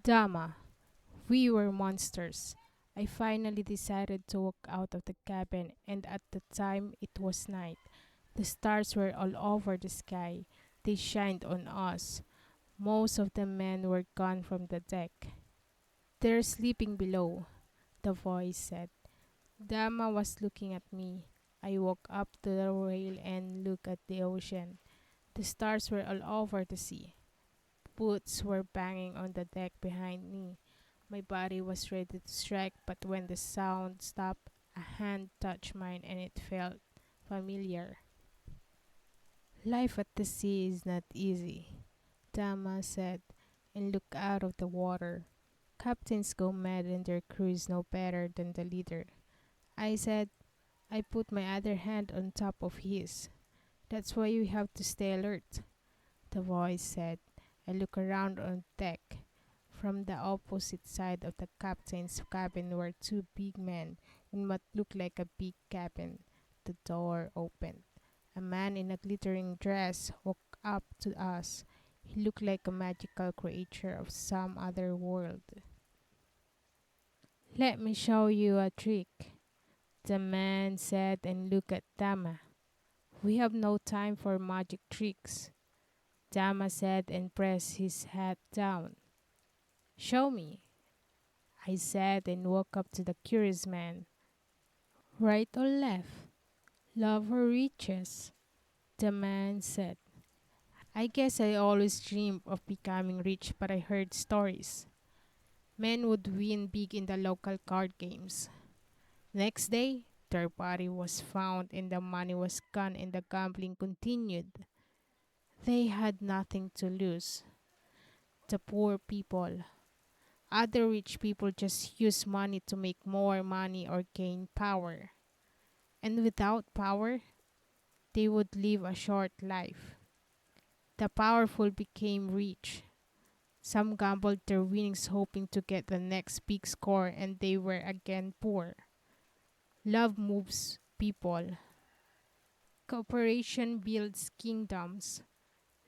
Dama, we were monsters. I finally decided to walk out of the cabin, and at the time it was night. The stars were all over the sky. They shined on us. Most of the men were gone from the deck. They're sleeping below, the voice said. Dama was looking at me. I walked up to the rail and looked at the ocean. The stars were all over the sea. Boots were banging on the deck behind me. My body was ready to strike, but when the sound stopped, a hand touched mine and it felt familiar. Life at the sea is not easy, Dama said, and looked out of the water. Captains go mad and their crews know better than the leader. I said. I put my other hand on top of his. That's why we have to stay alert, the voice said. I looked around on deck. From the opposite side of the captain's cabin were two big men in what looked like a big cabin. The door opened. A man in a glittering dress walked up to us. He looked like a magical creature of some other world. Let me show you a trick, the man said and looked at Dama. We have no time for magic tricks, Dama said and pressed his hat down. Show me, I said and walked up to the curious man. Right or left? Love or riches? The man said. I guess I always dreamed of becoming rich, but I heard stories. Men would win big in the local card games. Next day, their body was found and the money was gone and the gambling continued. They had nothing to lose. The poor people. Other rich people just use money to make more money or gain power. And without power, they would live a short life. The powerful became rich. Some gambled their winnings hoping to get the next big score and they were again poor. Love moves people. Cooperation builds kingdoms.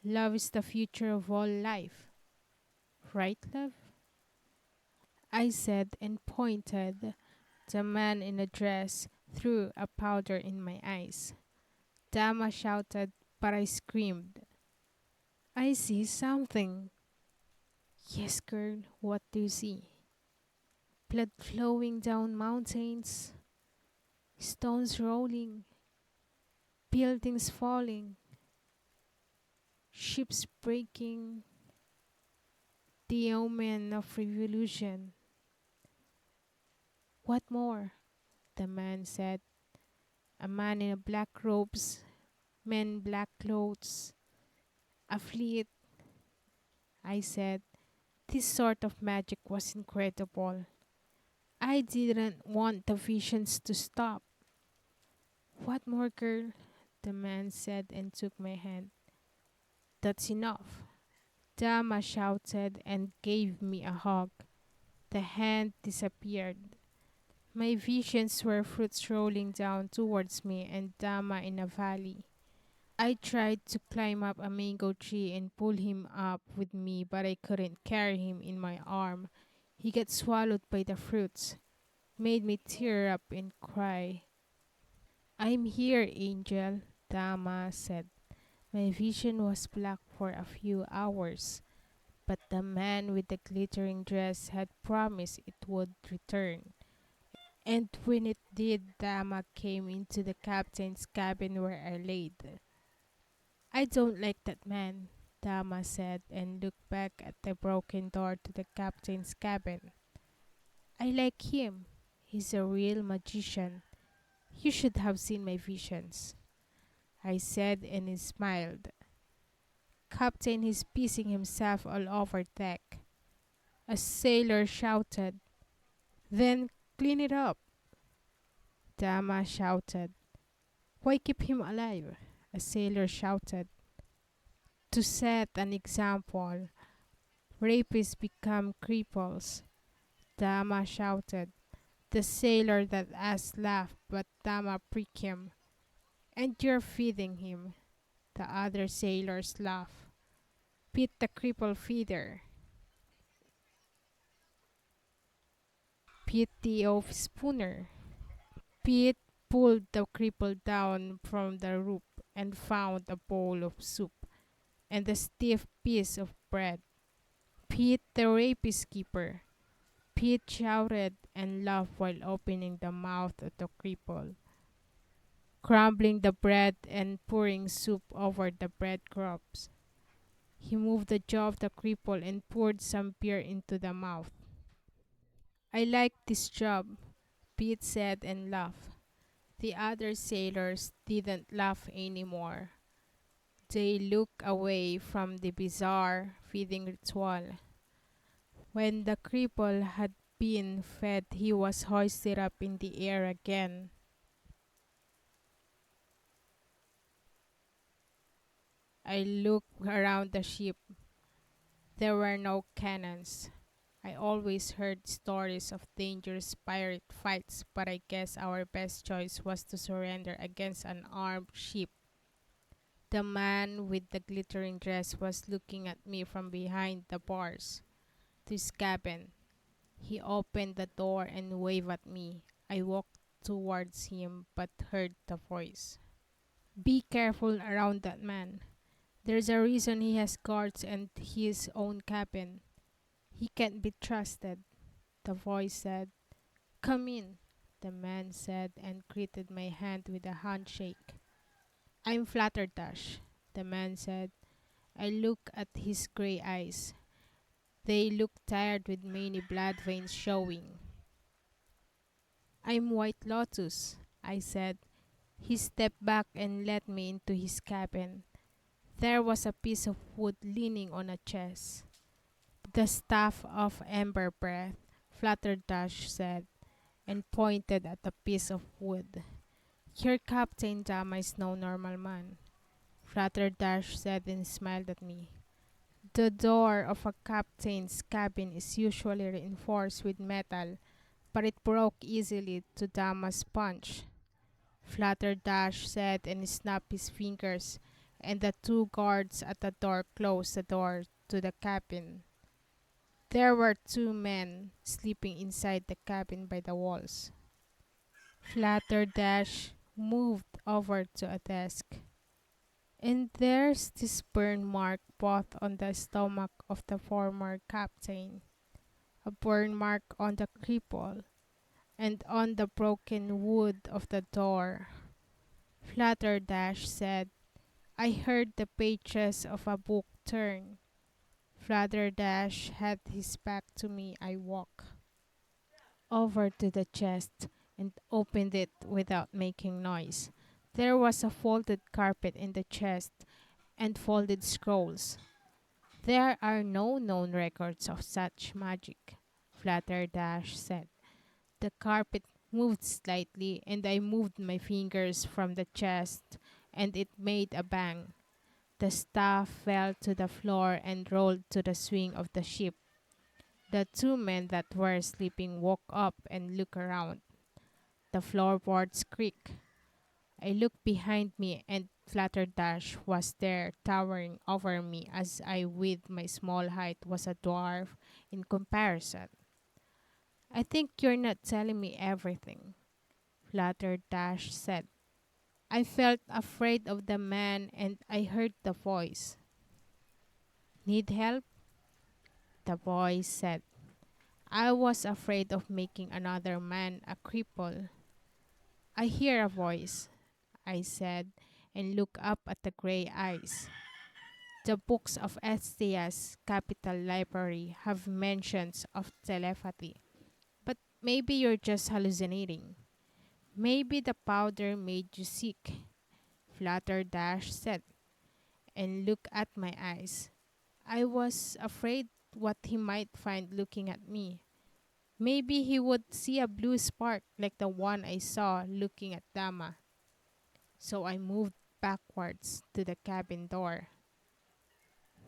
Love is the future of all life. Right, love? I said and pointed. The man in a dress threw a powder in my eyes. Dama shouted, but I screamed. I see something. Yes, girl, what do you see? Blood flowing down mountains, stones rolling, buildings falling, ships breaking, the omen of revolution. What more? The man said. A man in black robes, men black clothes, a fleet. I said, this sort of magic was incredible. I didn't want the visions to stop. What more, girl? The man said and took my hand. That's enough. Dama shouted and gave me a hug. The hand disappeared. My visions were fruits rolling down towards me and Dama in a valley. I tried to climb up a mango tree and pull him up with me, but I couldn't carry him in my arm. He got swallowed by the fruits, made me tear up and cry. I'm here, Angel, Dama said. My vision was black for a few hours, but the man with the glittering dress had promised it would return. And when it did, Dama came into the captain's cabin where I laid. I don't like that man, Dama said and looked back at the broken door to the captain's cabin. I like him. He's a real magician. You should have seen my visions, I said and he smiled. Captain is pissing himself all over deck. A sailor shouted. Then clean it up, Dama shouted. Why keep him alive? A sailor shouted. To set an example, rapists become cripples, Dama shouted. The sailor that asked laughed, but Dama pricked him. And you're feeding him. The other sailors laughed. Beat the cripple feeder. pity of Spooner. Pete pulled the cripple down from the roof and found a bowl of soup and a stiff piece of bread. Pete, the rapist keeper. Pete shouted and laughed while opening the mouth of the cripple, crumbling the bread and pouring soup over the breadcrumbs. He moved the jaw of the cripple and poured some beer into the mouth. I like this job, Pete said and laughed. The other sailors didn't laugh anymore. They looked away from the bizarre feeding ritual. When the cripple had been fed, he was hoisted up in the air again. I looked around the ship. There were no cannons. I always heard stories of dangerous pirate fights, but I guess our best choice was to surrender against an armed ship. The man with the glittering dress was looking at me from behind the bars to his cabin. He opened the door and waved at me. I walked towards him but heard the voice. Be careful around that man. There's a reason he has guards and his own cabin. He can't be trusted. The voice said, come in, the man said and greeted my hand with a handshake. I'm Flutterdash, the man said. I looked at his gray eyes. They looked tired with many blood veins showing. I'm White Lotus, I said. He stepped back and led me into his cabin. There was a piece of wood leaning on a chest. The staff of ember breath, Flutterdash said, and pointed at the piece of wood. Your Captain Dama is no normal man, Flutterdash said and smiled at me. The door of a captain's cabin is usually reinforced with metal, but it broke easily to Dama's punch. Flutterdash said and snapped his fingers, and the two guards at the door closed the door to the cabin. There were two men sleeping inside the cabin by the walls. Flutterdash moved over to a desk. And there's this burn mark both on the stomach of the former captain, a burn mark on the cripple, and on the broken wood of the door. Flutterdash said, I heard the pages of a book turn. Flutterdash had his back to me. I walked over to the chest and opened it without making noise. There was a folded carpet in the chest and folded scrolls. There are no known records of such magic, Flutterdash said. The carpet moved slightly, and I moved my fingers from the chest, and it made a bang. The staff fell to the floor and rolled to the swing of the ship. The two men that were sleeping woke up and looked around. The floorboards creaked. I looked behind me and Flutterdash was there towering over me as I with my small height was a dwarf in comparison. I think you're not telling me everything, Flutterdash said. I felt afraid of the man and I heard the voice. Need help? The voice said. I was afraid of making another man a cripple. I hear a voice, I said, and looked up at the gray eyes. The books of Estia's capital library have mentions of telepathy. But maybe you're just hallucinating. Maybe the powder made you sick, Flutterdash said, and looked at my eyes. I was afraid what he might find looking at me. Maybe he would see a blue spark like the one I saw looking at Dama. So I moved backwards to the cabin door.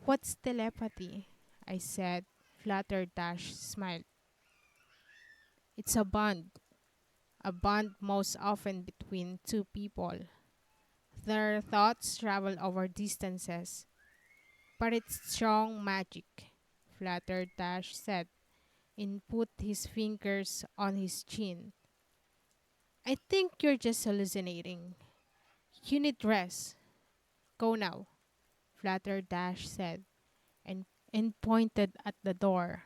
What's telepathy? I said. Flutterdash smiled. It's a bond most often between two people. Their thoughts travel over distances, but it's strong magic, Flutterdash said. and put his fingers on his chin. I think you're just hallucinating. You need rest. Go now, Flutter Dash said, and pointed at the door.